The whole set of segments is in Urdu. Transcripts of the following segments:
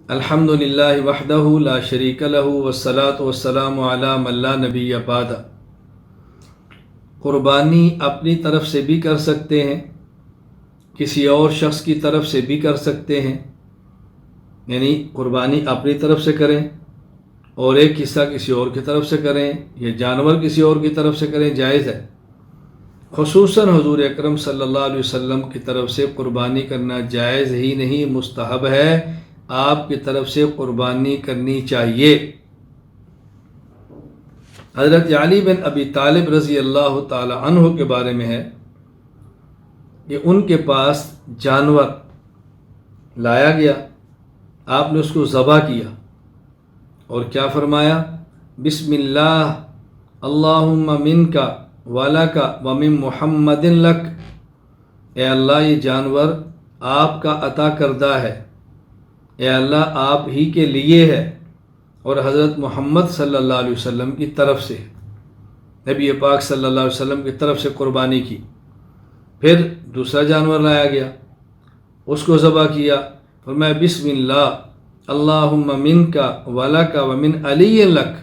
الحمدللہ وحدہ لا شریک لہ والصلاۃ والسلام علی من لا نبی بعد۔ قربانی اپنی طرف سے بھی کر سکتے ہیں، کسی اور شخص کی طرف سے بھی کر سکتے ہیں، یعنی قربانی اپنی طرف سے کریں اور ایک حصہ کسی اور کی طرف سے کریں، یا جانور کسی اور کی طرف سے کریں، جائز ہے۔ خصوصاً حضور اکرم صلی اللہ علیہ وسلم کی طرف سے قربانی کرنا جائز ہی نہیں، مستحب ہے، آپ کی طرف سے قربانی کرنی چاہیے۔ حضرت علی بن ابی طالب رضی اللہ تعالی عنہ کے بارے میں ہے کہ ان کے پاس جانور لایا گیا، آپ نے اس کو ذبح کیا اور کیا فرمایا؟ بسم اللہ اللہم منک ولک ومن محمد لک، اے اللہ یہ جانور آپ کا عطا کردہ ہے، اے اللہ آپ ہی کے لیے ہے اور حضرت محمد صلی اللہ علیہ وسلم کی طرف سے، نبی پاک صلی اللہ علیہ وسلم کی طرف سے قربانی کی۔ پھر دوسرا جانور لایا گیا، اس کو ذبح کیا، فرمایا بسم اللہ اللہم منک ولک ومن علی لک،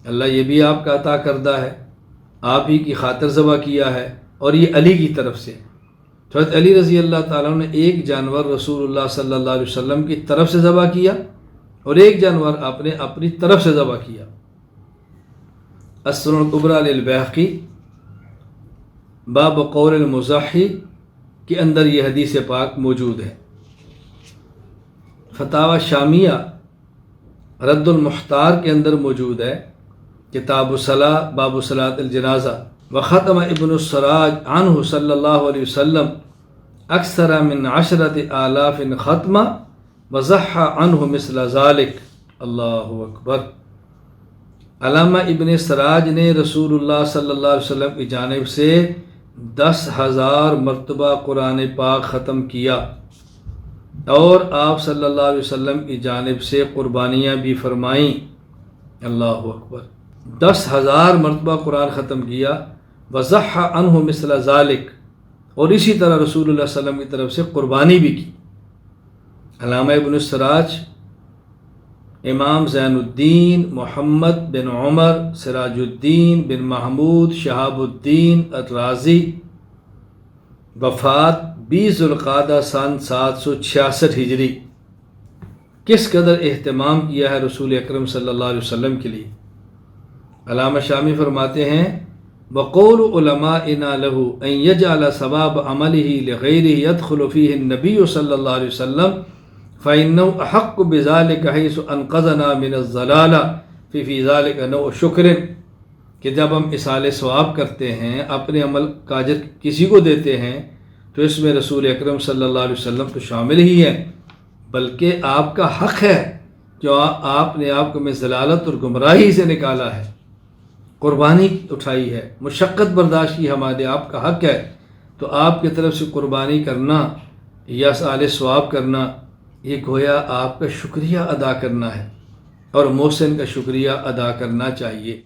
اللہ یہ بھی آپ کا عطا کردہ ہے، آپ ہی کی خاطر ذبح کیا ہے اور یہ علی کی طرف سے۔ حضرت علی رضی اللہ تعالیٰ عنہ نے ایک جانور رسول اللہ صلی اللہ علیہ وسلم کی طرف سے ذبح کیا اور ایک جانور آپ نے اپنی طرف سے ذبح کیا۔ السنن الکبریٰ للبیہقی باب قول المضحی کے اندر یہ حدیث پاک موجود ہے۔ فتاوی شامیہ رد المختار کے اندر موجود ہے، کتاب الصلاۃ باب صلاۃ الجنازہ۔ وختم ابن السراج عنہ صلی اللہ علیہ وسلم اکثر من 10,000 ختمہ وضحى عنہ مثل ذلك، اللہ اکبر۔ علامہ ابن سراج نے رسول اللہ صلی اللہ علیہ وسلم کی جانب سے 10,000 مرتبہ قرآن پاک ختم کیا اور آپ صلی اللہ علیہ وسلم کی جانب سے قربانیاں بھی فرمائیں، اللہ اکبر۔ 10,000 مرتبہ قرآن ختم کیا، وضحى عنہ مثل ذلك، اور اسی طرح رسول اللہ صلی اللہ علیہ وسلم کی طرف سے قربانی بھی کی۔ علامہ ابن السراج امام زین الدین محمد بن عمر سراج الدین بن محمود شہاب الدین الرازی، وفات 20 ذوالقعدہ سن 766 ہجری۔ کس قدر اہتمام کیا ہے رسول اکرم صلی اللہ علیہ وسلم کے لیے۔ علامہ شامی فرماتے ہیں وقول علمائنا له ان يجعل ثواب عمله لغيره يدخل فيه النبي صلی اللہ علیہ وسلم فإنه أحق بذلك حيث أنقذنا من الضلالة في ذلك نوع شکر، کہ جب ہم اصال ثواب کرتے ہیں، اپنے عمل کا اجر کسی کو دیتے ہیں، تو اس میں رسول اکرم صلی اللہ علیہ وسلم تو شامل ہی ہے، بلکہ آپ کا حق ہے جو آپ نے آپ کو میں ضلالت اور گمراہی سے نکالا ہے، قربانی اٹھائی ہے، مشقت برداشت کی ہمارے آپ کا حق ہے، تو آپ کی طرف سے قربانی کرنا یا اصال ثواب کرنا، یہ گویا آپ کا شکریہ ادا کرنا ہے، اور محسن کا شکریہ ادا کرنا چاہیے۔